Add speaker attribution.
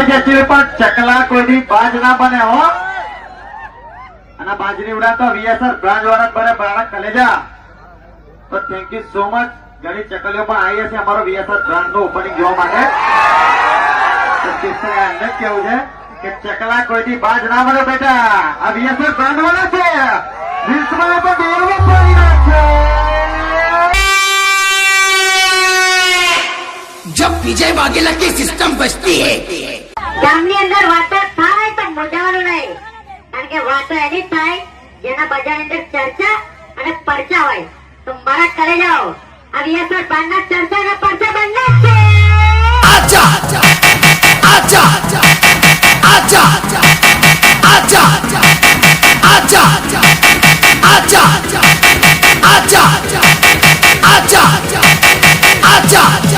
Speaker 1: જતી પણ ચકલા કોઈથી બાજ ના બને હો. અને બાજરી ઉડા તો વીએસઆર બ્રાન્ડ વાળા બને બાળક કલેજા. તો થેન્ક યુ સો મચ. ઘણી ચકલીઓ પણ આવી હશે અમારો વીએસઆર બ્રાન્ડ નું ઓપનિંગ જોવા માટે. કેવું છે કે ચકલા કોઈથી બાજ ના બને બેટા. આ વીએસઆર બ્રાન્ડ વાળા છે. રીલ્સમાં પણ બેરવો પડી નાખશે.
Speaker 2: जब विजय वाघेला की सिस्टम बचती है
Speaker 3: ગામની અંદર વાતો થાય તો મોઢાવાનું નહીં, કારણ કે વાતો એની થાય જેના બજારની અંદર ચર્ચા અને પરચા હોય. તો મારા કરે જાઓ આ વીએસઆર બારના ચર્ચા અને પરચા બંને જ છે.
Speaker 2: आजा आजा आजा आजा आजा आजा आजा आजा आजा आजा आजा